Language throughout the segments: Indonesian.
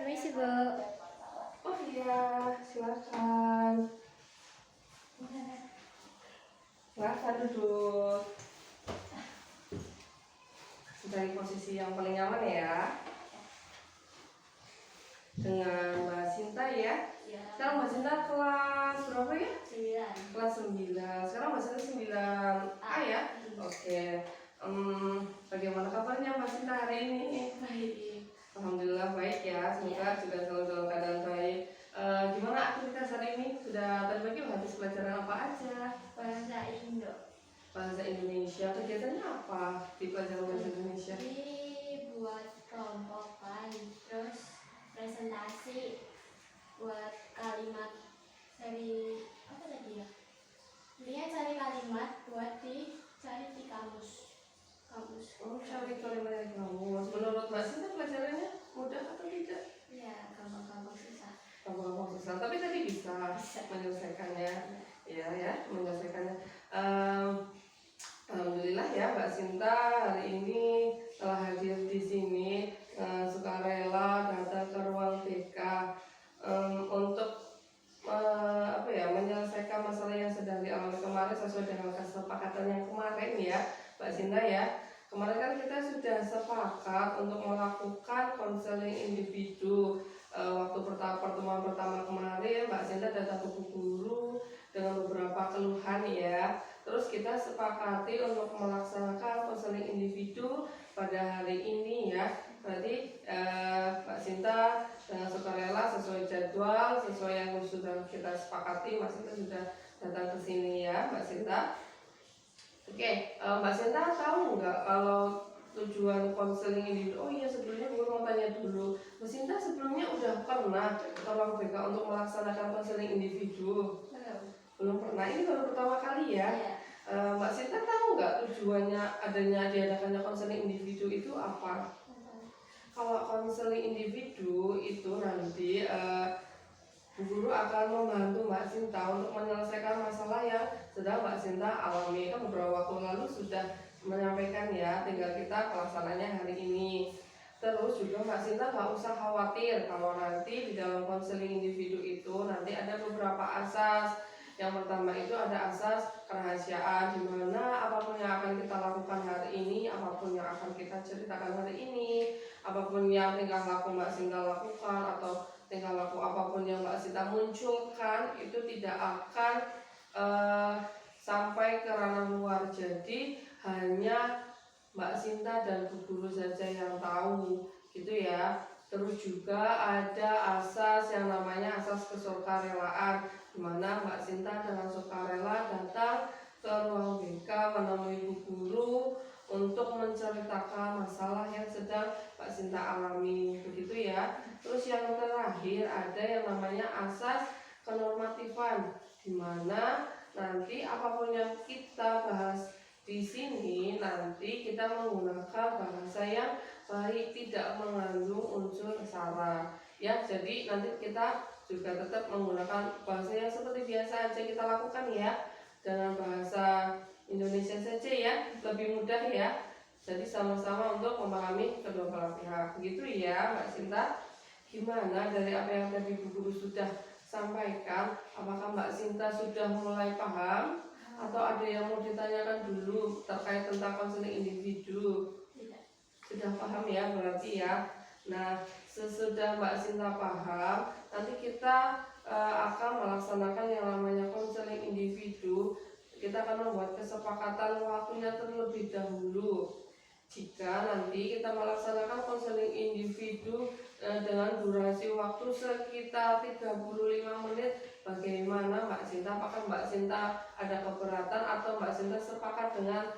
Permisi, Bu. Oh iya, silakan. Silakan duduk. Dari posisi yang paling nyaman ya. Dengan Mbak Sinta ya. Sekarang Mbak Sinta kelas berapa ya? 9. Kelas 9. Sekarang Mbak Sinta 9A ya? Oke. Bagaimana kabarnya Mbak Sinta hari ini? Baik. Alhamdulillah baik ya. Semoga juga selalu dalam keadaan baik. Gimana aktivitas hari ini? Sudah terbagi habis pelajaran apa aja? Bahasa Indo. Bahasa Indonesia. Kegiatannya apa di pelajaran bahasa Indonesia? Buat kelompokan, terus presentasi buat kalimat dari apa tadi ya? Dia cari kalimat buat dicari di kamus. Oh, cari kalimat yang kamus. Menurut Mbak Sinta pelajarannya mudah atau tidak? Ya, gampang-gampang susah. Gampang-gampang susah. Tapi tadi bisa menyelesaikannya. Ya, menyelesaikannya. Alhamdulillah ya Mbak Sinta hari ini telah hadir di sini sukarela datang ke ruang BK untuk menyelesaikan masalah yang sedang dialami kemarin sesuai dengan kesepakatan yang kemarin ya Mbak Sinta ya. Kemarin kan kita sudah sepakat untuk melakukan konseling individu. Waktu pertemuan pertama kemarin Mbak Sinta datang ke Bu Guru dengan beberapa keluhan ya. Terus kita sepakati untuk melaksanakan konseling individu pada hari ini ya. Berarti Mbak Sinta dengan sukarela sesuai jadwal, sesuai yang sudah kita sepakati, Mbak Sinta sudah datang ke sini ya, Mbak Sinta. Oke, Mbak Sinta tahu nggak kalau tujuan konseling individu? Oh iya, sebelumnya gue mau tanya dulu, Mbak Sinta sebelumnya udah pernah tolong BK untuk melaksanakan konseling individu? Belum pernah, ini baru pertama kali ya. Mbak Sinta tahu nggak tujuannya diadakannya konseling individu itu apa? Kalau konseling individu itu nanti Bu Guru akan membantu Mbak Sinta untuk menyelesaikan masalah yang sedang Mbak Sinta alami. Kan beberapa waktu lalu sudah menyampaikan ya, tinggal kita pelaksananya hari ini. Terus juga Mbak Sinta nggak usah khawatir kalau nanti di dalam konseling individu itu nanti ada beberapa asas. Yang pertama itu ada asas kerahasiaan, di mana apapun yang akan kita lakukan hari ini, apapun yang akan kita ceritakan hari ini, apapun yang tingkah laku Mbak Sinta lakukan atau tingkah laku apapun yang Mbak Sinta munculkan itu tidak akan sampai ke ranah luar. Jadi hanya Mbak Sinta dan Bu Guru saja yang tahu gitu ya. Terus juga ada asas yang namanya asas kesukarelaan, di mana Mbak Sinta dengan sukarela datang ke ruang BK menemui Bu Guru untuk menceritakan masalah yang sedang Mbak Sinta alami, begitu ya. Terus yang terakhir ada yang namanya asas kenormatifan, di mana nanti apapun yang kita bahas di sini nanti kita menggunakan bahasa yang baik, tidak mengandung unsur sara ya. Jadi nanti kita juga tetap menggunakan bahasa yang seperti biasa aja kita lakukan ya, dengan bahasa Indonesia saja ya, lebih mudah ya. Jadi sama-sama untuk memahami kedua belah pihak, begitu ya Mbak Sinta. Gimana dari apa yang tadi Bu Guru sudah sampaikan, apakah Mbak Sinta sudah mulai paham atau ada yang mau ditanyakan dulu terkait tentang konseling individu? Sudah paham ya berarti ya. Nah, sesudah Mbak Sinta paham, nanti kita akan melaksanakan yang namanya konseling individu. Kita akan membuat kesepakatan waktunya terlebih dahulu. Jika nanti kita melaksanakan konseling individu dengan durasi waktu sekitar 35 menit, bagaimana Mbak Sinta? Apakah Mbak Sinta ada keberatan atau Mbak Sinta sepakat dengan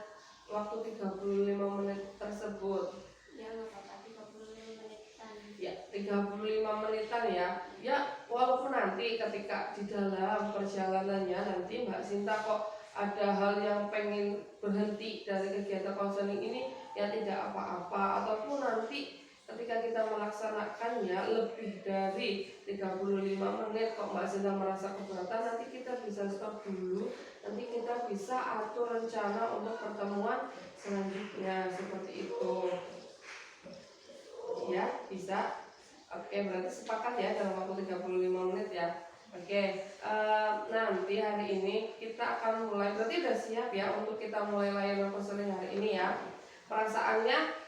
waktu 35 menit tersebut? Ya, nggak apa-apa, 35 menitan. Ya, 35 menitan ya. Ya, walaupun nanti ketika di dalam perjalanannya nanti Mbak Sinta kok ada hal yang pengen berhenti dari kegiatan konseling ini, ya tidak apa-apa. Ataupun nanti ketika kita melaksanakannya lebih dari 35 menit kok Mbak Sinta merasa keberatan, nanti kita bisa stop dulu. Nanti kita bisa atur rencana untuk pertemuan selanjutnya, seperti itu ya, bisa. Oke, berarti sepakat ya dalam waktu 35 menit ya. Oke, nanti hari ini kita akan mulai, berarti udah siap ya untuk kita mulai layanan konseling hari ini ya. Perasaannya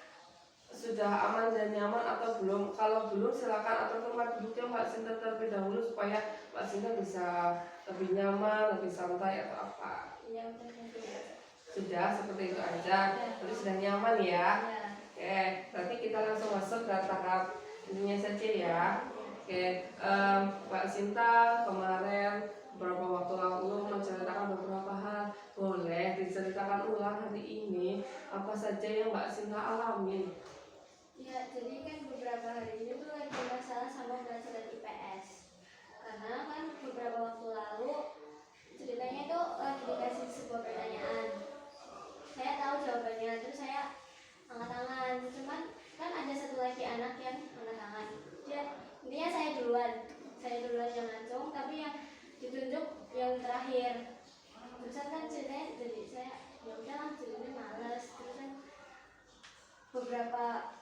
sudah aman dan nyaman atau belum? Kalau belum silakan atur tempat duduknya Mbak Sinta terlebih dahulu supaya Mbak Sinta bisa lebih nyaman, lebih santai atau apa. Ya udah gitu. Sudah seperti itu aja. Berarti sudah nyaman ya. Ya. Oke, berarti kita langsung masuk ke tahap intinya saja ya. Oke, Mbak Sinta kemarin beberapa waktu lalu menceritakan beberapa hal. Boleh diceritakan ulang hari ini apa saja yang Mbak Sinta alami? Ya, jadi kan beberapa hari ini tuh lagi masalah sama pelajaran IPS. Karena kan beberapa waktu lalu ceritanya itu lagi dikasih sebuah pertanyaan. Saya tahu jawabannya, terus saya angkat tangan. Cuman kan ada satu lagi anak yang angkat tangan. Intinya saya duluan yang ngacung, tapi yang ditunjuk yang terakhir. Terusan kan ceritanya jadi saya ya udahlah jadinya males. Terusan beberapa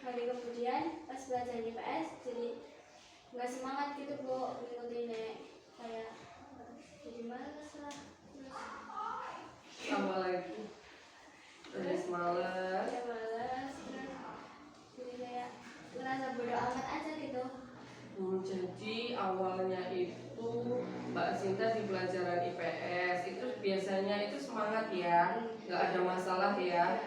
hari kemudian pas belajar IPS jadi nggak semangat gitu Bu ngikutinnya, kayak jadi males lah. Tambah lagi terus males. Ya males, terus jadi kayak ngerasa bodo amat aja gitu. Jadi awalnya itu Mbak Sinta di pelajaran IPS itu biasanya itu semangat ya, nggak ada masalah ya.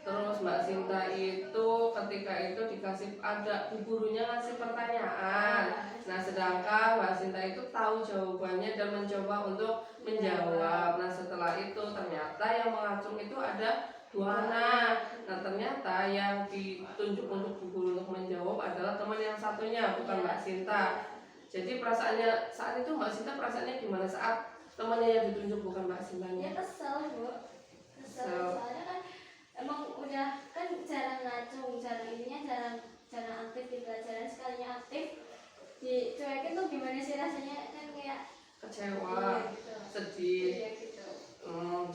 Terus Mbak Sinta itu ketika itu dikasih, ada bu gurunya ngasih pertanyaan. Nah sedangkan Mbak Sinta itu tahu jawabannya dan mencoba untuk menjawab. Nah setelah itu ternyata yang mengacung itu ada 2 anak. Nah ternyata yang ditunjuk untuk bu guru untuk menjawab adalah teman yang satunya, bukan Mbak Sinta. Jadi perasaannya saat itu Mbak Sinta perasaannya gimana saat temannya yang ditunjuk bukan Mbak Sintanya? Ya kesel Bu, kesel soalnya kan emang udah kan jarang ngacung, jarang aktif di pelajaran, sekalinya aktif dicuekin tuh gimana sih rasanya, kan kayak Kecewa, iya, gitu. sedih. Iya gitu.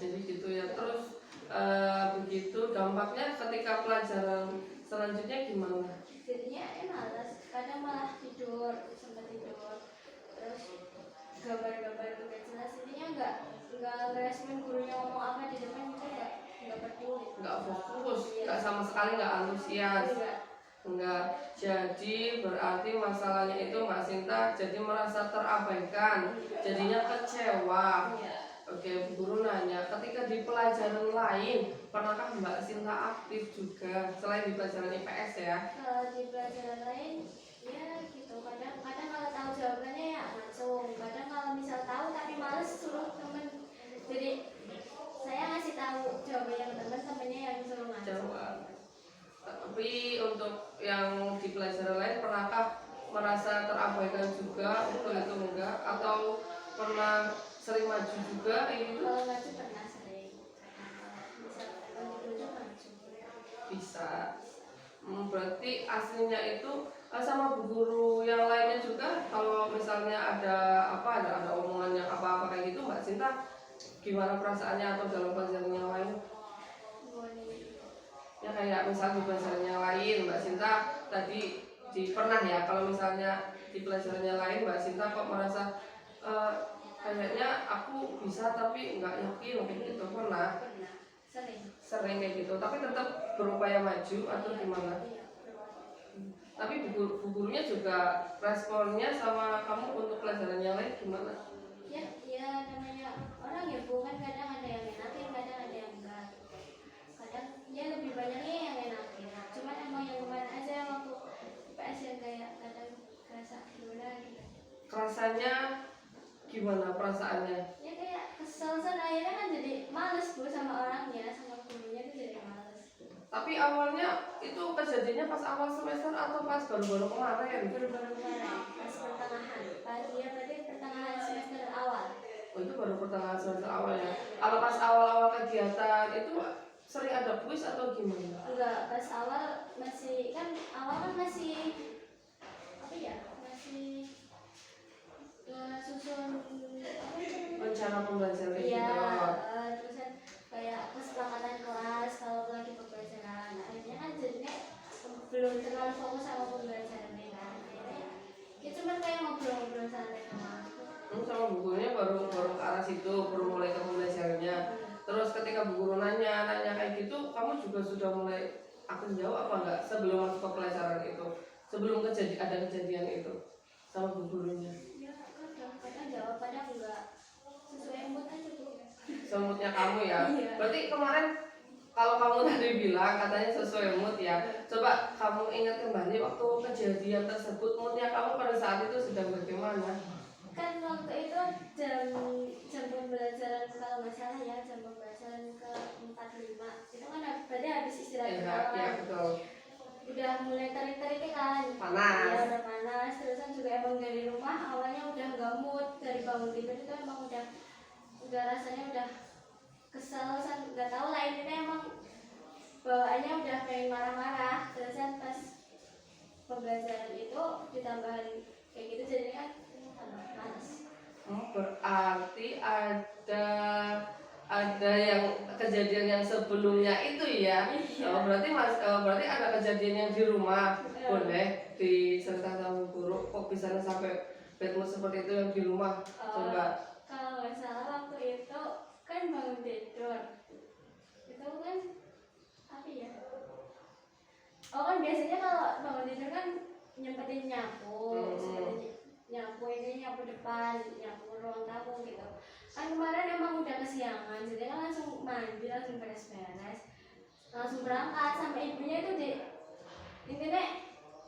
Jadi gitu ya. Terus begitu dampaknya ketika pelajaran selanjutnya gimana? Jadinya malas, kadang malah sempat tidur, terus gambar-gambar itu gak jelas, intinya nggak ngerespon gurunya ngomong apa di depan itu nggak peduli, Nggak fokus, nggak sama sekali nggak antusias. Enggak. Jadi berarti masalahnya itu Mbak Sinta jadi merasa terabaikan, jadinya kecewa. Oke, Bu Guru nanya, ketika di pelajaran lain, pernahkah Mbak Sinta aktif juga selain di pelajaran IPS ya? kalau di pelajaran lain ya gitu, kadang kalau tahu jawabannya ya langsung, kadang kalau misal tahu tapi males suruh temen, jadi saya ngasih tahu jawabannya ke temennya yang suruh ngaco. Jawab. Tapi untuk yang di pelajaran lain pernahkah merasa terabaikan juga untuk itu enggak? Atau pernah sering maju juga gitu? Kalau maju pernah sering, misal kalau ditunjuk maju. Bisa. Berarti aslinya itu sama bu guru yang lainnya juga, kalau misalnya ada omongan yang apa-apa kayak gitu, Mbak Sinta gimana perasaannya atau dalam pelajaran yang lain? Ya kayak misal di pelajaran yang lain Mbak Sinta tadi pernah ya, kalau misalnya di pelajaran yang lain Mbak Sinta kok merasa kayaknya aku bisa tapi nggak yakin kayak gitu, pernah? Sering kayak gitu, tapi tetap berupaya maju atau gimana? Tapi bu gurunya juga responnya sama kamu untuk pelajaran yang lain gimana? Ya namanya orang ya Bu, kan kadang ada yang enakin, kadang ada yang enggak. Kadang ya lebih banyaknya yang enakin. Cuman emang yang kemarin aja waktu IPS yang kayak kadang kerasa gimana gitu. Rasanya gimana perasaannya? Ya kayak kesel, akhirnya kan jadi males Bu sama orangnya, sama gurunya itu jadi males. Tapi awalnya itu kejadiannya pas awal semester atau pas baru-baru kemarin? Baru-baru kemarin, pas pertengahan. Berarti pertengahan semester awal. Oh itu baru pertengahan semester awal ya. Kalau pas awal-awal kegiatan itu sering ada kuis atau gimana? Enggak, pas awal masih apa ya? Masih susun Rencana pembelajaran iya, gitu. terusan kayak kesepakatan kelas kalau lagi pembelajaran. Akhirnya kan jadinya belum terlalu fokus sama pembelajaran itu baru mulai kamu belajarnya. Terus ketika bu guru nanya kayak gitu, kamu juga sudah mulai akan jawab apa enggak sebelum masuk ke pelajaran itu, sebelum ada kejadian itu sama bu gurunya? Ya kadang jawab, kadang enggak, sesuai mood aja tuh. Semutnya kamu ya. Iya. Berarti kemarin kalau kamu tadi bilang katanya sesuai mood ya. Coba kamu ingat kembali waktu kejadian tersebut, moodnya kamu pada saat itu sedang bagaimana? Kan waktu itu jam pembelajaran, kalau nggak salah ya, jam pembelajaran ke-45 itu kan berarti habis istirahat Ya, malam. ya betul. Udah mulai terik-terik kan, Panas. ya udah panas. Terusan juga emang dari rumah awalnya udah nggak mood, dari bangun tidur itu emang udah rasanya udah kesel, nggak tahu lah, intinya emang bawaannya udah pengen marah-marah. Terusan pas pembelajaran itu ditambahin kayak gitu, jadinya kan panas. Oh, berarti ada yang kejadian yang sebelumnya itu ya. Iya. Oh, berarti ada kejadian yang di rumah. Iya. Boleh diceritakan sama guru kok bisa sampai bad mood seperti itu yang di rumah? Coba. Kalau nggak salah waktu itu kan bangun tidur itu kan apa ya, kan biasanya kalau bangun tidur kan nyempetin nyapu, nyapu ini, nyapu depan, nyapu ruang tamu gitu. Kan kemarin emang udah kesiangan, jadi kan langsung mandi, langsung beres-beres, langsung berangkat. Sampai ibunya itu intinya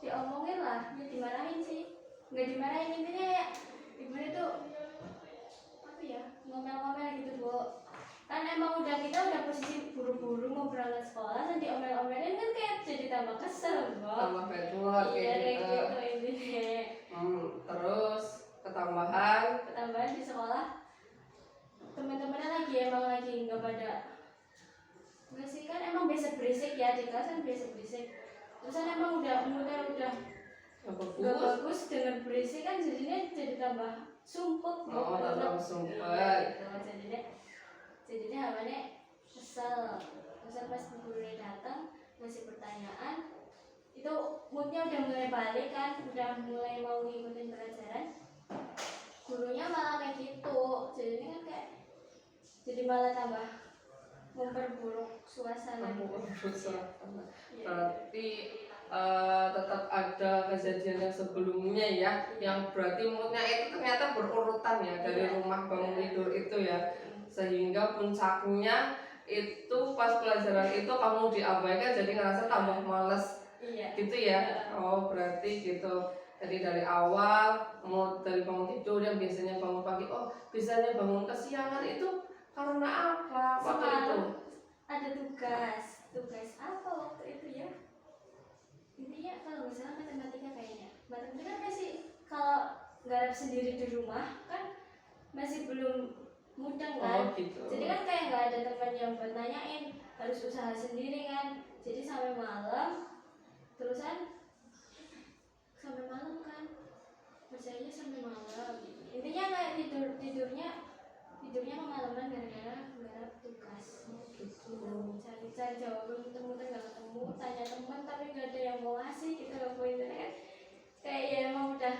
diomongin lah, ya dimarahin sih, nggak dimarahin, intinya ya ibunya tuh apa ya, ngomel-ngomel gitu bu. Kan emang kita udah posisi buru-buru mau berangkat sekolah, dan diomel-omelin kan kayak jadi tambah kesel bu. Tambah bad mood Iya kayak gitu. gitu intinya. Terus ketambahan Di sekolah teman-temannya lagi nggak pada, nggak sih, kan emang biasa berisik ya, di kelas kan biasa berisik. Terusan emang udah nggak nggak bagus dengan berisik kan, jadinya jadi tambah sumpek. tambah sumpek. Gitu. Jadinya hawanya kesel. Terusan pas gurunya datang ngasih pertanyaan, itu moodnya udah mulai balik kan, udah mulai mau ngikutin pelajaran, gurunya malah kayak gitu. Jadinya kan kayak jadi malah tambah memperburuk suasana. Berarti tetap ada kejadian yang sebelumnya ya, yang berarti moodnya itu ternyata berurutan ya, dari rumah bangun tidur itu ya, sehingga puncaknya itu pas pelajaran itu kamu diabaikan, jadi ngerasa tambah males. Iya. Gitu ya. Oh berarti gitu. Jadi dari awal mau dari bangun tidur yang biasanya bangun pagi, oh biasanya bangun kesiangan itu karena apa waktu itu? Ada tugas apa waktu itu ya, intinya kalau nggak salah matematika kayaknya. Matematika kan masih, kalau garap sendiri di rumah kan masih belum mudeng kan. Gitu. Jadi kan kayak nggak ada teman yang buat nanyain, harus usaha sendiri kan. Jadi sampai malam, terusan sampai malam kan, kerjanya sampai malam. Intinya kayak tidurnya kemalaman gara-gara garap tugas. Cari jawaban, muter-muter nggak ketemu, tanya teman tapi nggak ada yang mau ngasih gitu loh. Poinnya kan kayak ya emang udah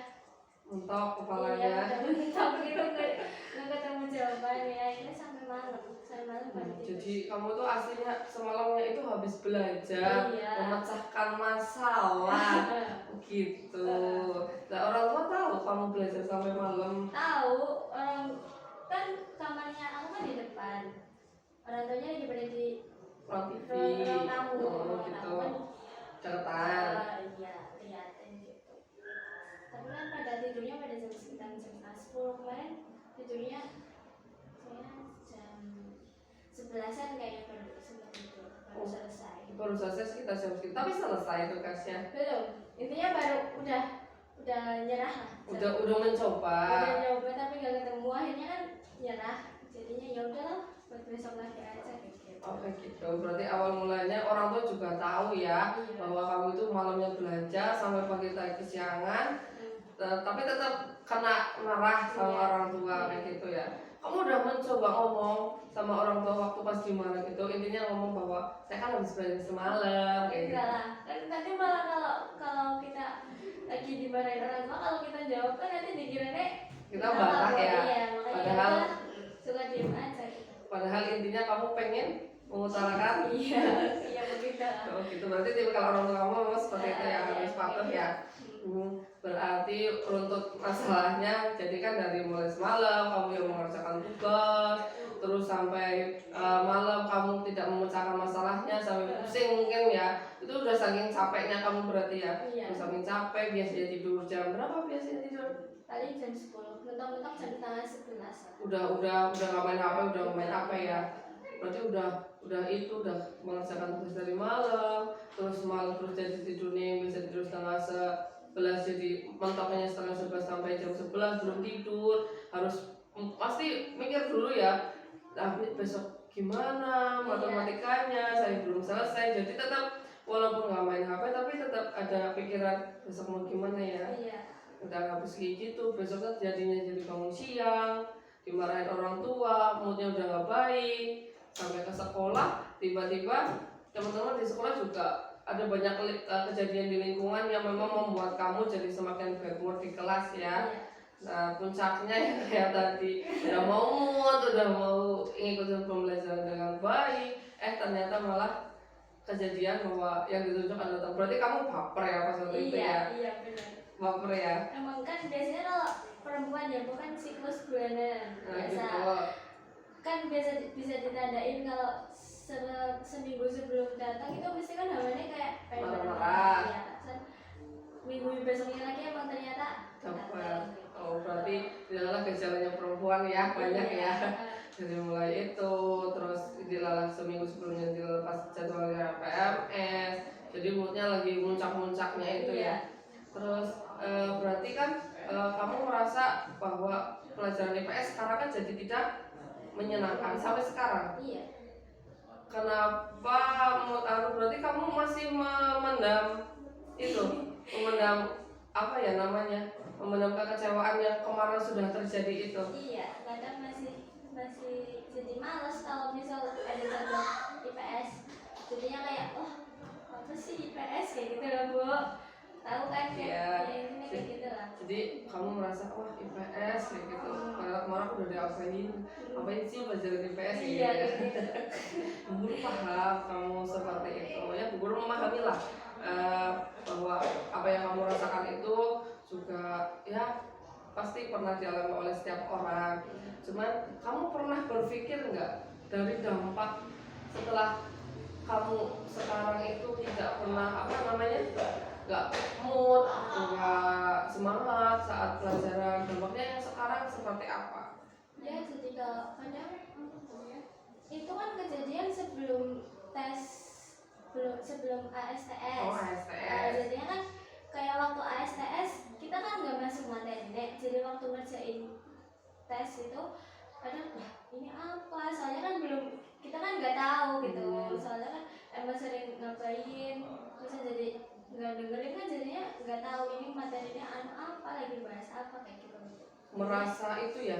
mentok kepalanya. Iya, udah mentok gitu, nggak ketemu jawabannya. Ini sampai malam baru tidur. Jadi kamu tuh aslinya semalamnya itu habis belajar, memecahkan masalah gitu. Nah orang tua tahu kamu belajar sampai malam? Tahu, orang kan kamarnya aku kan di depan, orang tuanya lagi pada di ruang TV, ruang tamu. gitu. Deketan. Iya, liatin gitu. Tapi kan pada tidurnya pada sekitar jam 10 kemarin, tidurnya saya jam 11-an kayaknya baru sempat tidur, baru selesai. Baru selesai sekitar jam segitu, tapi selesai tugasnya? Belum, intinya baru udah nyerah lah. Udah mencoba. Udah nyoba tapi nggak ketemu, akhirnya kan nyerah. Jadinya ya udahlah, buat besok lagi aja gitu. Oke gitu. Berarti awal mulanya orang tua juga tahu ya, bahwa kamu itu malamnya belajar sampai pagi tadi kesiangan, tapi tetap kena marah sama orang tua kayak gitu ya. Kamu udah mencoba ngomong sama orang tua waktu pas di Malang itu, intinya ngomong bahwa saya kan habis belajar semalam kayak gitu. Enggak lah, kan nanti malah kalau kita lagi dimarahin orang tua, kalau kita jawab kan nanti dikiranya kita bantah ya. Iya, Padahal suka diem aja gitu. Padahal intinya kamu pengen mengutarakan. Iya begitu. Oh gitu, berarti tipikal orang tua kamu memang seperti itu ya, harus patuh ya. Berarti runtut masalahnya jadi kan dari mulai semalam kamu yang mengerjakan tugas, terus sampai malam kamu tidak memecahkan masalahnya sampai pusing mungkin ya. Itu udah saking capeknya kamu berarti ya. Iya. Udah saking capek, biasanya tidur jam berapa biasanya tidur? Paling jam 10, mentok-mentok jam setengah 11. Udah nggak main HP, udah main HP ya. Berarti udah mengerjakan tugas dari malam, terus malam terus jadi tidurnya bisa tidur setengah 11, jadi mentoknya setengah 11 sampai jam 11 belum tidur, harus pasti mikir dulu ya, tapi besok gimana matematikanya, saya belum selesai, jadi tetap walaupun nggak main HP tapi tetap ada pikiran besok mau gimana ya. Iya. Udah habis kayak gitu, besoknya jadinya jadi bangun siang, dimarahin orang tua, moodnya udah nggak baik, sampai ke sekolah tiba-tiba teman-teman di sekolah juga ada banyak kejadian di lingkungan yang memang membuat kamu jadi semakin bad mood di kelas ya. Nah puncaknya yang kayak tadi udah mau mood, udah mau ngikutin pembelajaran dengan baik, ternyata malah kejadian bahwa yang ditunjuk adalah berarti kamu baper ya pas waktu itu ya. Iya benar. Baper ya. Emang kan biasanya kalau perempuan ya bukan siklus bulanan biasa. Gitu. Kan biasa bisa ditandain kalau seminggu sebelum datang itu mesti kan hawanya kayak marah-marah. Ya, minggu besoknya lagi emang ternyata Baper. Oh berarti ini adalah gejalanya perempuan ya, banyak ya. Jadi mulai itu, terus dilalah seminggu sebelumnya dilepas jadwalnya PMS, jadi moodnya lagi muncak-muncaknya itu ya. Terus berarti kan kamu merasa bahwa pelajaran IPS sekarang kan jadi tidak menyenangkan sampai sekarang. Iya. Kenapa berarti kamu masih memendam apa ya namanya, memendam kekecewaan yang kemarin sudah terjadi itu? Iya, kadang masih jadi malas kalau misal ada jadwal IPS, jadinya kayak apa sih IPS kayak gitu loh Bu, tahu kan ya ini kayak gitu lah. Jadi kamu merasa IPS kayak gitu, padahal kemarin udah apain sih pelajaran IPS gitu ya. Bu Guru paham kamu seperti itu ya, Bu Guru memahami lah bahwa apa yang kamu rasakan itu juga ya pasti pernah dialami oleh setiap orang. Cuman kamu pernah berpikir nggak dari dampak setelah kamu sekarang itu tidak pernah nggak mood, nggak semangat saat pelajaran, dampaknya yang sekarang seperti apa? Ya jadi kalau kadang itu kan kejadian sebelum ASTS. Oh ASTS. Jadinya kan kayak waktu ASTS kita kan nggak masuk materi, jadi waktu ngerjain tes itu kadang ini apa, soalnya kan kita kan nggak tahu gitu, soalnya kan emang sering ngapain terus jadi nggak dengerin kan, jadinya nggak tahu ini materinya apa lagi bahas apa kayak gitu. Merasa itu ya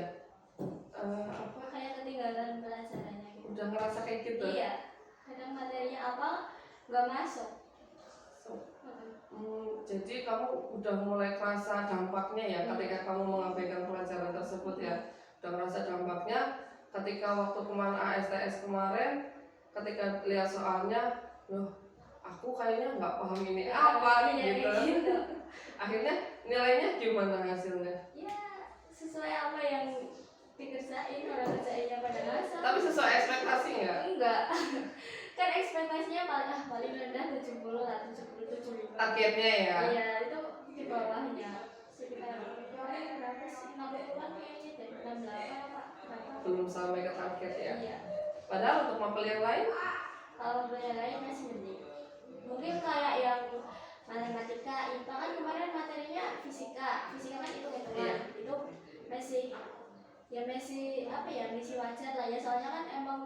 kayak ketinggalan pelajarannya gitu. Udah ngerasa kayak gitu? Iya, kadang materinya apa nggak masuk. Jadi kamu udah mulai kerasa dampaknya ya ketika kamu mengabaikan pelajaran tersebut ya. Udah ngerasa dampaknya ketika waktu kemarin ASTS kemarin, ketika lihat soalnya, loh aku kayaknya nggak paham ini apa gitu. Akhirnya nilainya gimana hasilnya? Ya sesuai apa yang dikerjain, orang kerjainnya pada ngasal. Tapi sesuai ekspektasi nggak? Enggak. Kan ekspektasinya paling rendah 70 lah, 75. Targetnya ya? Iya, itu di bawahnya sekitar berapa sih, 60-an kayaknya, dari 68 apa berapa. Belum sampai ke target ya? Iya. Padahal untuk mapel yang lain? Kalau mapel yang lain masih mending. Mungkin kayak yang matematika, IPA kan kemarin materinya fisika kan hitung-hitungan. Itu masih wajar lah ya, soalnya kan emang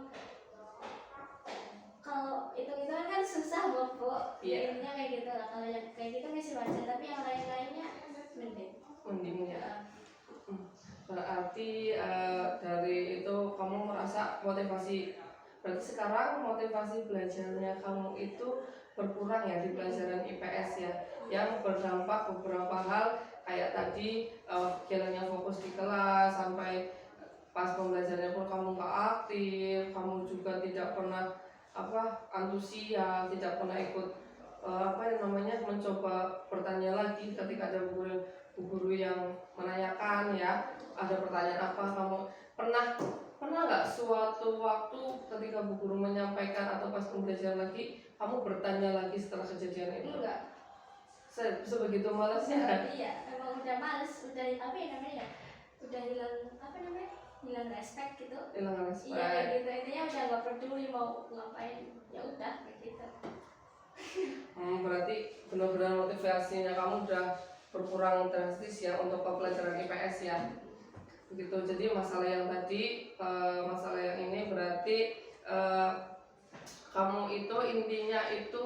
kalau hitung-hitungan kan susah Bu. Intinya kayak gitu lah, kalau yang kayak gitu masih wajar, tapi yang lainnya mending ya. Berarti dari itu kamu merasa motivasi, berarti sekarang motivasi belajarnya kamu itu berkurang ya di pelajaran IPS ya, yang berdampak beberapa hal kayak tadi hilangnya fokus di kelas sampai pas pembelajarannya pun kamu nggak aktif, kamu juga tidak pernah antusias, tidak pernah ikut mencoba bertanya lagi ketika ada guru yang menanyakan ya, ada pertanyaan apa, kamu pernah nggak suatu waktu ketika bu guru menyampaikan atau pas pembelajaran lagi kamu bertanya lagi setelah kejadian itu? Enggak. Sebegitu malasnya? Iya, emang udah males, udah apa ya namanya, udah hilang respect gitu. Hilang respect. Iya kayak gitu, intinya udah nggak peduli mau ngapain, ya udah kayak gitu. Berarti benar-benar motivasinya kamu udah berkurang drastis ya untuk pelajaran IPS ya. Begitu. Jadi masalah yang tadi, masalah yang ini berarti kamu itu intinya itu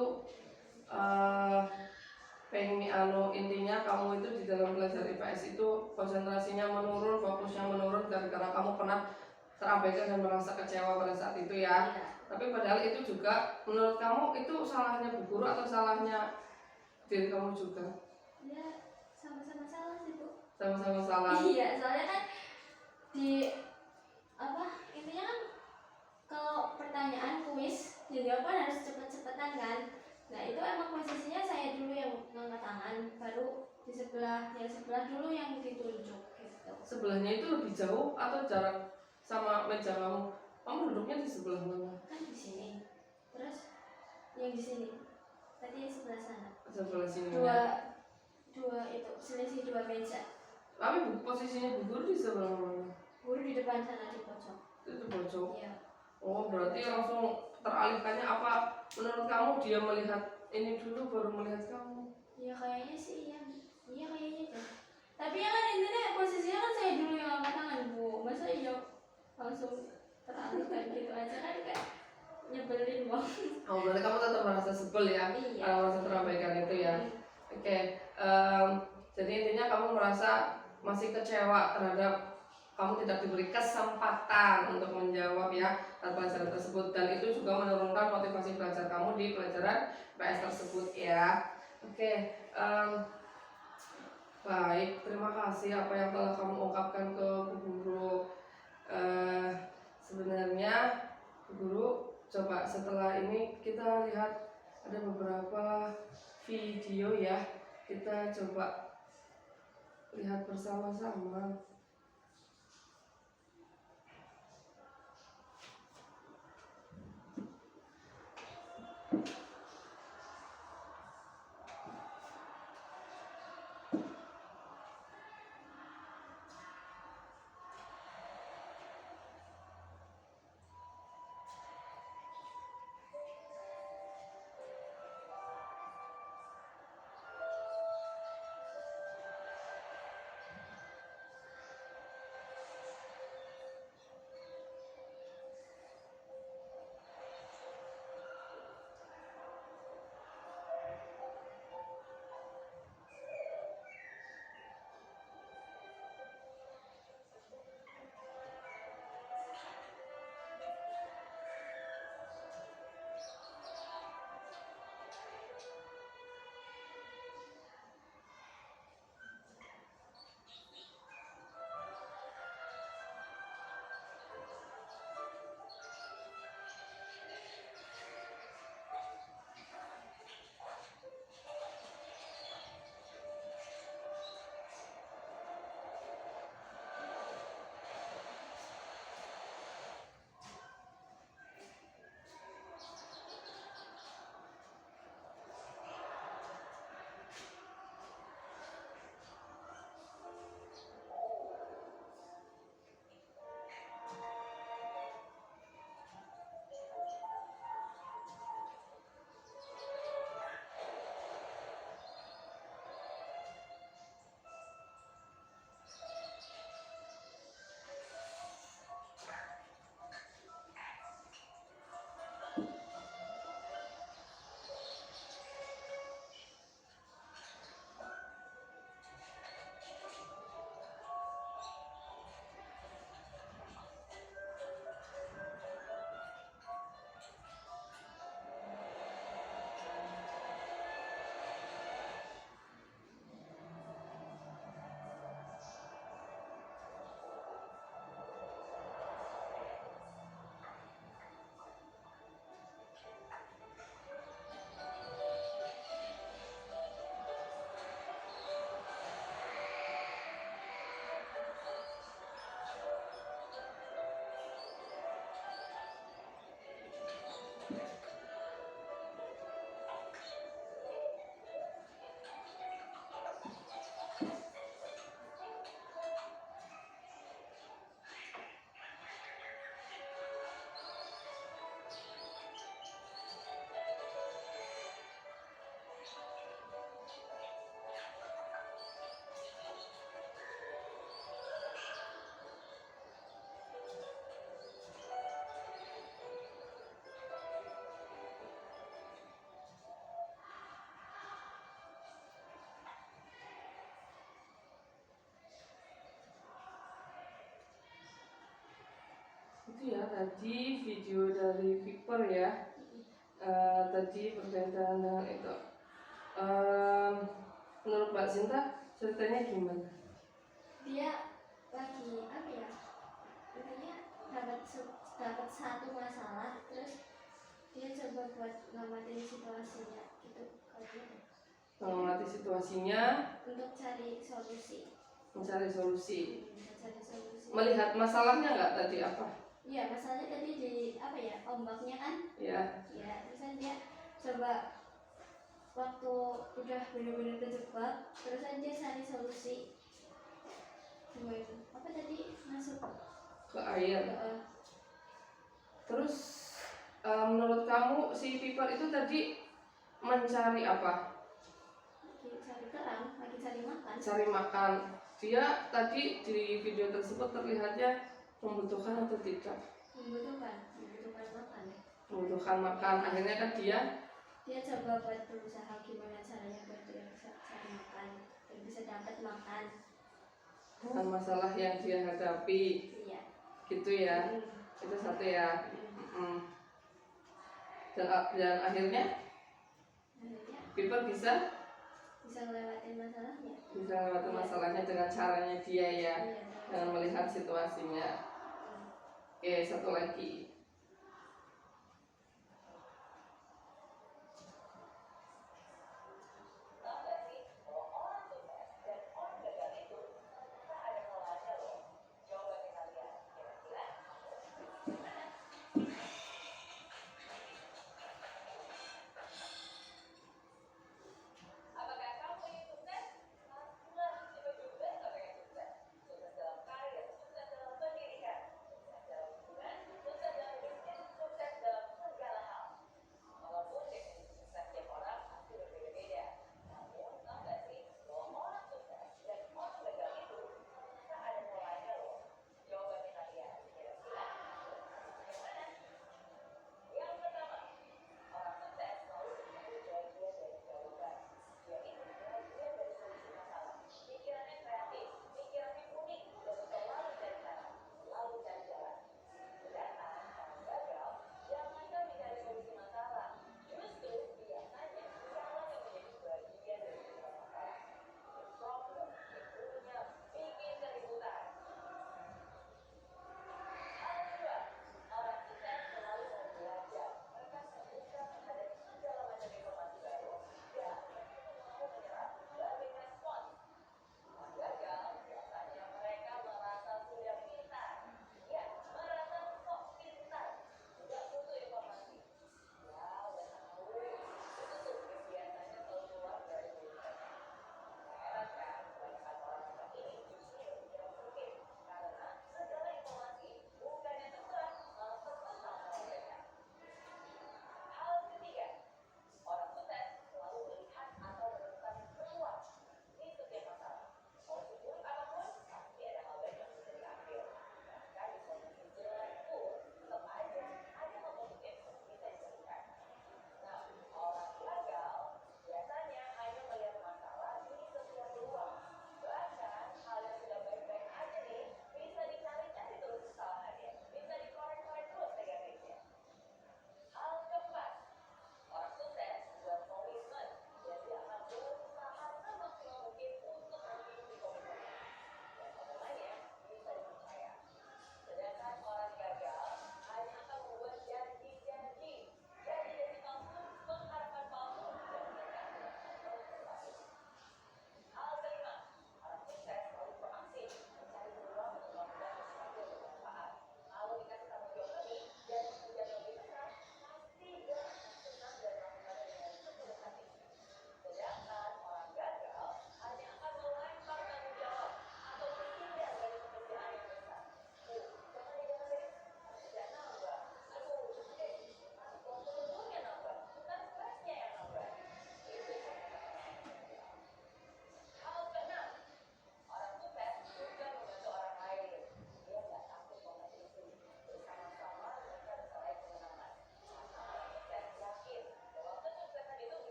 intinya kamu itu di dalam belajar IPS itu konsentrasinya menurun, fokusnya menurun gara-gara kamu pernah terabaikan dan merasa kecewa pada saat itu ya. Iya. Tapi padahal itu juga menurut kamu itu salahnya bu guru atau salahnya diri kamu juga? Ya sama-sama salah sih Bu. Sama-sama salah. Iya, soalnya kan intinya kan kalau pertanyaan kuis dijawab kan harus cepet-cepetan kan. Nah itu emang posisinya saya dulu yang ngangkat tangan, baru di yang sebelah dulu yang ditunjuk gitu. Sebelahnya itu lebih jauh atau jarak sama meja kamu? Kamu duduknya di sebelah mana? Kan di sini. Terus yang di sini. Tadi sebelah sana. Sebelah sini. Dua itu selisih 2 meja. Tapi posisinya bu guru di sebelah mana? Guru di depan sana di pojok. Itu pojok. Iya. Oh berarti langsung teralihkannya apa? Menurut kamu dia melihat ini dulu baru melihat kamu? Ya kayaknya sih iya. Iya kayaknya deh. Tapi ya kan intinya posisinya kan saya dulu yang angkat tangan Bu. Masa iya langsung teralihkan gitu aja kan kayak nyebelin banget. Oh berarti kamu tetap merasa sebel ya? Iya. Merasa terabaikan itu ya? Oke. Jadi intinya kamu merasa masih kecewa terhadap kamu tidak diberi kesempatan untuk menjawab ya pelajaran tersebut, dan itu juga menurunkan motivasi belajar kamu di pelajaran PS tersebut ya. Oke. Baik, terima kasih apa yang telah kamu ungkapkan ke Bu Guru. Sebenarnya Bu Guru, coba setelah ini kita lihat ada beberapa video ya, kita coba lihat bersama-sama. Itu ya tadi video dari Viper ya. Tadi berkaitan dengan itu. Menurut Mbak Sinta ceritanya gimana? Dia lagi apa ya, intinya dapat satu masalah, terus dia coba buat ngamatin situasinya gitu kayaknya, Mengamati situasinya, untuk cari solusi. mencari solusi. Cari solusi. Melihat masalahnya nggak tadi apa? Iya, masalahnya tadi di apa ya, ombaknya kan? Ya. Ya, terus kan dia coba waktu udah benar-benar kejebak, terus kan dia cari solusi. Apa tadi, masuk Ke air. ke Terus menurut kamu si Viper itu tadi mencari apa? lagi cari kerang, lagi cari makan. Cari makan. Dia tadi di video tersebut terlihatnya membutuhkan atau tidak? Membutuhkan makan. Membutuhkan makan. Akhirnya kan dia Coba buat berusaha gimana caranya buat dia bisa cari makan dan bisa dapat makan. dengan masalah yang dia hadapi. Iya. Gitu ya. Itu satu ya. Dan akhirnya Viper bisa ngelewatin masalahnya. Bisa melewati masalahnya dengan caranya dia ya. Iya. Dengan melihat situasinya. Oke, satu lagi.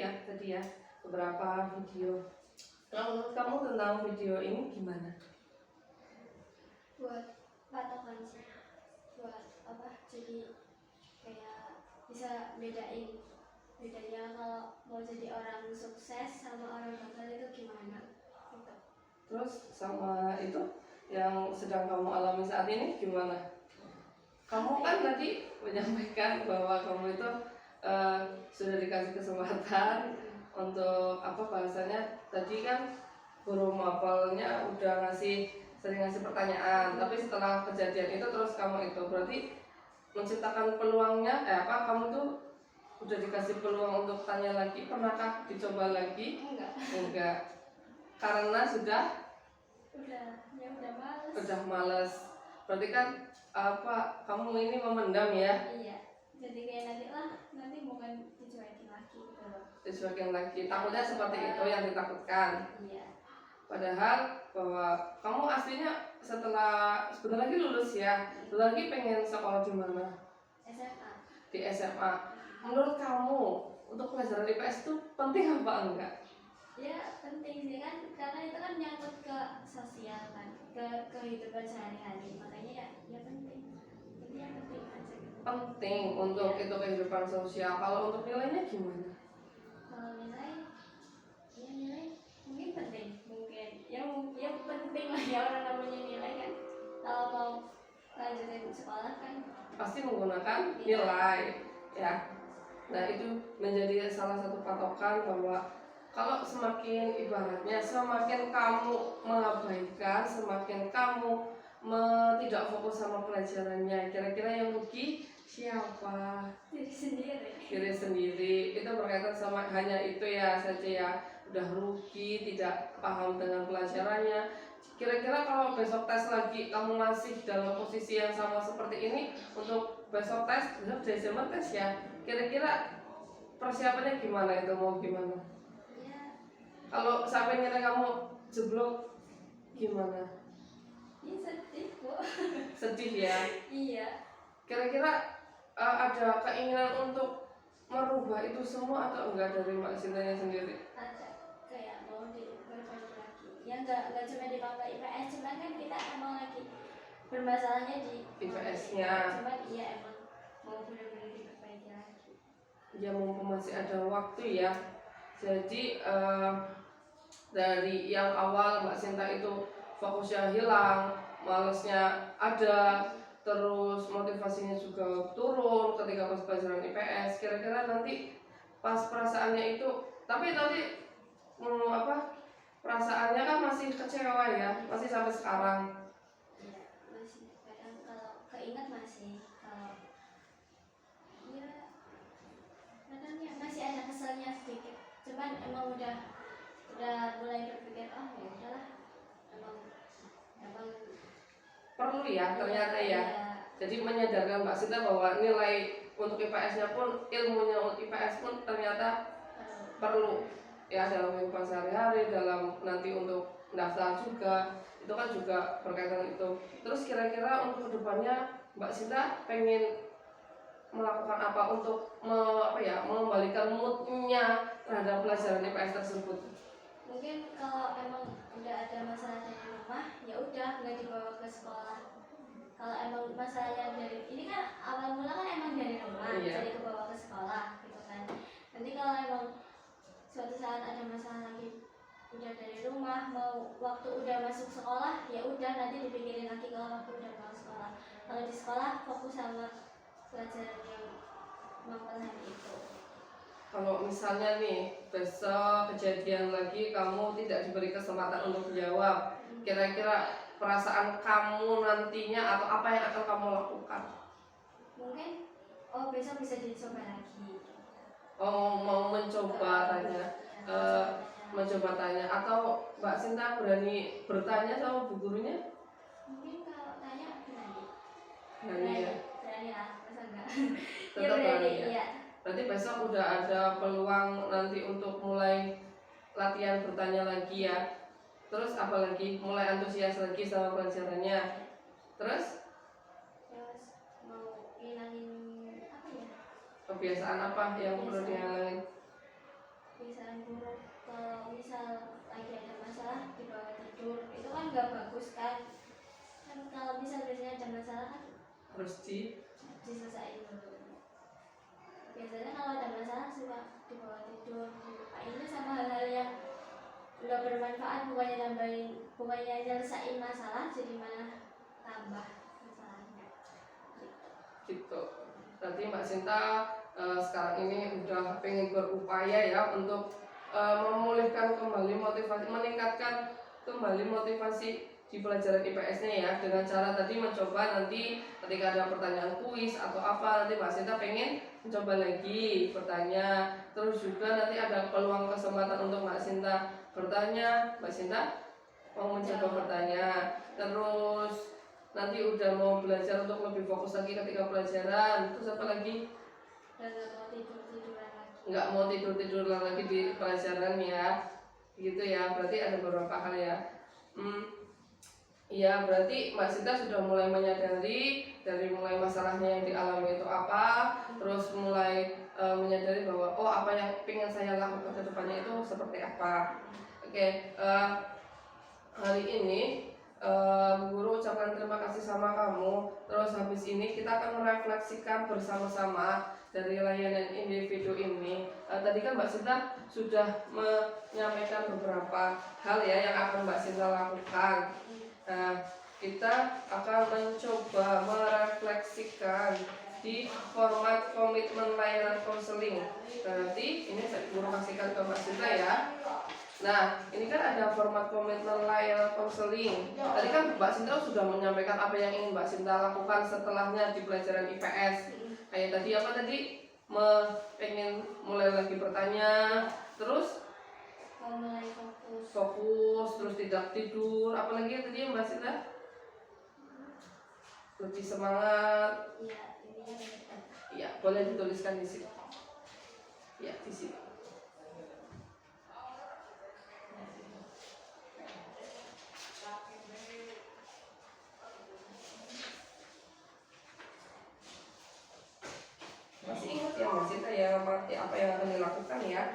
ya tadi ya beberapa video. Nah, menurut kamu tentang video ini gimana? Buat patokan sih, buat apa, jadi kayak bisa bedanya kalau mau jadi orang sukses sama orang gagal itu gimana gitu. Terus sama itu yang sedang kamu alami saat ini gimana? Kamu kan tadi menyampaikan bahwa kamu itu sudah dikasih kesempatan untuk apa bahasanya tadi kan guru mapelnya udah sering ngasih pertanyaan, tapi setelah kejadian itu terus kamu itu berarti menciptakan peluangnya kamu tuh udah dikasih peluang untuk tanya lagi, pernahkah dicoba lagi? Enggak, karena udah males. Udah males. Berarti kan kamu ini memendam ya? Iya, jadi kayak nanti bukan dicuekin lagi gitu loh. Dicuekin lagi, takutnya seperti itu yang ditakutkan. Iya. Padahal bahwa kamu aslinya sebentar lagi lulus ya, sebentar lagi pengen sekolah di mana? SMA. Di SMA. Menurut kamu untuk pelajaran IPS itu penting apa enggak? Ya penting sih kan, karena itu kan nyangkut ke sosial kan, ke kehidupan sehari-hari, makanya ya penting. Jadi yang penting aja gitu. Penting untuk itu kehidupan sosial. Kalau untuk nilainya gimana? Kalau nilai mungkin penting, ya penting lah ya, orang namanya nilai kan. Kalau mau lanjutin sekolah kan Pasti menggunakan nilai ya. Nah itu menjadi salah satu patokan bahwa kalau ibaratnya semakin kamu mengabaikan, semakin kamu tidak fokus sama pelajarannya, kira-kira yang rugi siapa? Diri sendiri. Itu berkaitan sama hanya itu ya saja ya, udah rugi, tidak paham dengan pelajarannya. Kira-kira kalau besok tes lagi kamu masih dalam posisi yang sama seperti ini, untuk besok jadi zaman tes ya, kira-kira persiapannya gimana, itu mau gimana? ya. Kalau sampai nilai kamu jeblok gimana? Ya sedih kok. Sedih ya? Iya. Kira-kira ada keinginan untuk merubah itu semua atau enggak dari Mbak Sintanya sendiri? Ada kayak mau diperbaiki lagi. Ya enggak cuma di bangga IPS, cuman kan kita emang lagi bermasalahnya di IPS-nya. Cuman iya emang mau benar-benar diperbaiki lagi. Ya mumpung masih ada waktu ya. Jadi dari yang awal Mbak Sinta itu fokusnya hilang, malesnya ada, terus motivasinya juga turun ketika pas pelajaran IPS. Kira-kira nanti pas perasaannya itu, tapi nanti perasaannya kan masih kecewa ya, masih sampai sekarang. Iya, masih kadang kalau keinget masih, kalau ya kadang ya masih ada keselnya sedikit. Cuman emang udah mulai berpikir ya udahlah, emang Perlu ya ternyata ya. iya. Jadi menyadarkan Mbak Sinta bahwa nilai untuk IPS-nya pun, ilmunya untuk IPS pun ternyata perlu ya dalam kehidupan sehari-hari, dalam nanti untuk daftar juga, itu kan juga berkaitan itu. Terus kira-kira untuk kedepannya Mbak Sinta pengen melakukan apa untuk mengembalikan moodnya terhadap pelajaran IPS tersebut? Mungkin kalau emang udah ada masalah dari rumah, ya udah nggak dibawa ke sekolah. Kalau emang masalahnya dari ini kan awal mula kan emang dari rumah, Iya. jadi kebawa ke sekolah gitu kan. Nanti kalau emang suatu saat ada masalah lagi udah dari rumah, mau waktu udah masuk sekolah, ya udah nanti dipikirin lagi kalau waktu udah mau sekolah. Kalau di sekolah fokus sama pelajaran yang mempelajari itu. Kalau misalnya nih besok kejadian lagi kamu tidak diberi kesempatan untuk menjawab, kira-kira perasaan kamu nantinya atau apa yang akan kamu lakukan? Mungkin besok bisa dicoba lagi. Mau mencoba tanya, mencoba tanya, atau Mbak Sinta berani bertanya sama bu gurunya? Mungkin kalau tanya berani. Berani ya. Berani lah, masa enggak? Tetap berani ya. Iya. Berarti besok udah ada peluang nanti untuk mulai latihan bertanya lagi ya. Terus apalagi mulai antusias lagi sama pelajarannya. Terus Mau ngilangin apa ya? kebiasaan apa yang perlu dihilangin? perpisahan guru. Kalau misal lagi ada masalah dibawa tidur, itu kan nggak bagus kan? Kan kalau misal biasanya ada masalah kan Harus diselesaikan dulu. Biasanya kalau ada masalah suka dibawa tidur, dilupain sama hal-hal yang nggak bermanfaat, bukannya nyelesain masalah, jadi malah tambah masalahnya. gitu. Nanti Mbak Sinta sekarang ini udah pengen berupaya ya untuk memulihkan kembali motivasi, meningkatkan kembali motivasi di pelajaran IPS-nya ya, dengan cara tadi mencoba nanti ketika ada pertanyaan kuis atau apa, nanti Mbak Sinta pengen mencoba lagi bertanya. Terus juga nanti ada peluang kesempatan untuk Mbak Sinta bertanya, Mbak Sinta mau mencoba bertanya. Terus nanti udah mau belajar untuk lebih fokus lagi ketika pelajaran. Terus apa lagi? Dan nggak mau tidur-tiduran lagi. Nggak mau tidur-tiduran lagi di pelajaran ya, gitu ya. Berarti ada beberapa hal ya. Ya berarti Mbak Sinta sudah mulai menyadari dari mulai masalahnya yang dialami itu apa, terus mulai menyadari bahwa oh apa yang ingin saya lakukan ke depannya itu seperti apa. Oke, hari ini Bu Guru ucapkan terima kasih sama kamu. Terus habis ini kita akan merefleksikan bersama-sama dari layanan individu ini. Tadi kan Mbak Sinta sudah menyampaikan beberapa hal ya yang akan Mbak Sinta lakukan. Kita akan mencoba merefleksikan di format komitmen layanan konseling. Berarti ini saya Guru kasihkan ke Mbak Sinta ya. Nah, ini kan ada format komitmen layanan konseling. Tadi kan Mbak Sinta sudah menyampaikan apa yang ingin Mbak Sinta lakukan setelahnya di pelajaran IPS. Kayak tadi apa tadi? Pengen mulai lagi bertanya, terus mulai fokus, terus tidak tidur. Apalagi tadi yang Mbak Sinta? Lebih semangat. Iya, ini Ya, boleh dituliskan di sini. Ya, di sini. Masih ingat ya Mbak Sinta ya apa yang akan dilakukan ya?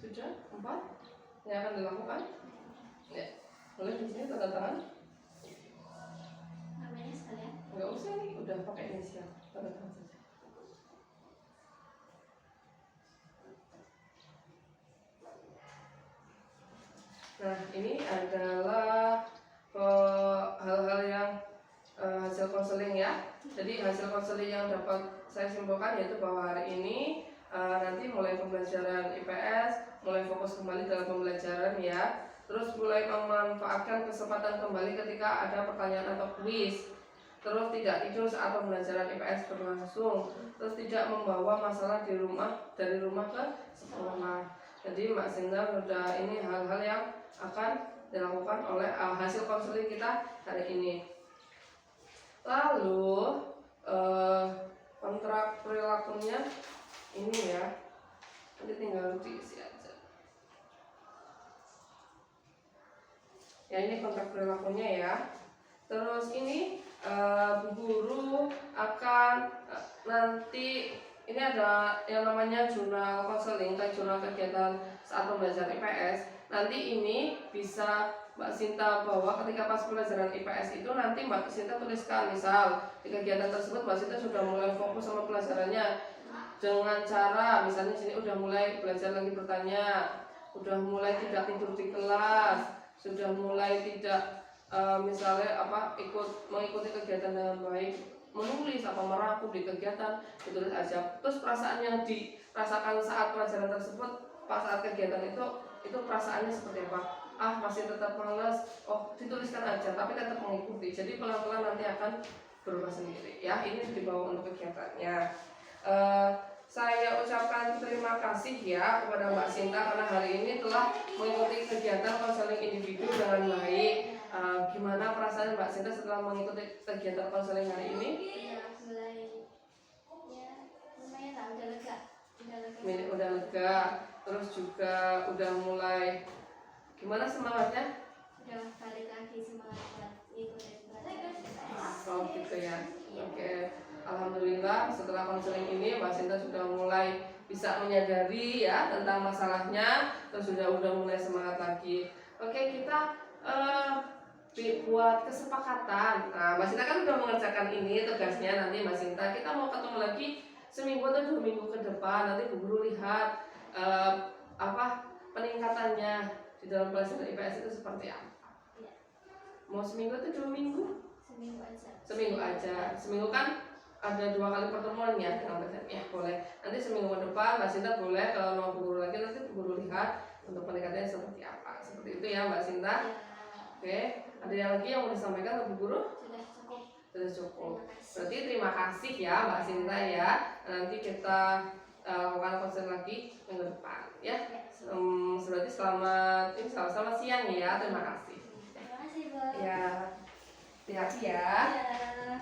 Sudah 4 yang akan dilakukan? Ya, boleh di sini tanda tangan? namanya sekalian. Enggak usah nih, udah pakai inisial, tanda tangan saja. Nah, ini adalah hal-hal yang hasil konseling ya. Jadi hasil konseling yang dapat saya simpulkan yaitu bahwa hari ini nanti mulai pembelajaran IPS, mulai fokus kembali dalam pembelajaran ya. Terus mulai memanfaatkan kesempatan kembali ketika ada pertanyaan atau kuis. Terus tidak tidur saat pembelajaran IPS berlangsung. Terus tidak membawa masalah dari rumah ke sekolah. Jadi Mbak Sinta sudah ini hal-hal yang akan dilakukan oleh hasil konseling kita hari ini. Lalu kontrak perilakunya ini ya, nanti tinggal diisi aja. Ya ini kontrak perilakunya ya. Terus ini Bu Guru akan nanti ini ada yang namanya jurnal konseling, kayak jurnal kegiatan saat pembelajaran IPS. Nanti ini bisa Mbak Sinta bawa ketika pas pelajaran IPS itu, nanti Mbak Sinta tuliskan, misal di kegiatan tersebut Mbak Sinta sudah mulai fokus sama pelajarannya dengan cara misalnya sini udah mulai belajar lagi bertanya, udah mulai tidak tidur di kelas, sudah mulai tidak misalnya mengikuti kegiatan dengan baik, menulis apa meraku di kegiatan, ditulis aja. Terus perasaan yang dirasakan saat pelajaran tersebut pas saat kegiatan itu perasaannya seperti apa? Masih tetap males, dituliskan aja tapi tetap mengikuti. Jadi pelan-pelan nanti akan berubah sendiri ya. Ini dibawa untuk kegiatannya. Saya ucapkan terima kasih ya kepada Mbak Sinta karena hari ini telah mengikuti kegiatan konseling individu dengan baik. Gimana perasaan Mbak Sinta setelah mengikuti kegiatan konseling hari ini? Lumayan lah, udah lega. Udah lega, terus juga udah mulai gimana semangatnya? Udah balik lagi semangat buat ikutin pelajaran IPS. Gitu ya. Oke. Alhamdulillah setelah konseling ini Mbak Sinta sudah mulai bisa menyadari ya tentang masalahnya, terus udah mulai semangat lagi. Oke, kita buat kesepakatan. Mbak Sinta kan udah mengerjakan ini tugasnya, nanti Mbak Sinta kita mau ketemu lagi seminggu atau 2 minggu ke depan. Nanti Bu Guru lihat peningkatannya di dalam pelajaran IPS itu seperti apa. Ya. Mau seminggu atau 2 minggu? Seminggu aja. Seminggu aja. Seminggu kan ada 2 kali pertemuan ya dengan dosen. Ya boleh. Nanti seminggu depan Mbak Sinta boleh kalau mau Bu Guru lagi, nanti Bu Guru lihat untuk peningkatannya seperti apa. Seperti itu ya Mbak Sinta. Ya. Oke. Ada yang lagi yang mau disampaikan ke Bu Guru? Sudah cukup. Sudah cukup. Terima kasih. Berarti terima kasih ya Mbak Sinta ya. Nanti kita lakukan konser lagi minggu depan ya. Berarti selamat siang ya. Terima kasih. Terima kasih, Bu. Ya. Hati-hati ya. Ya.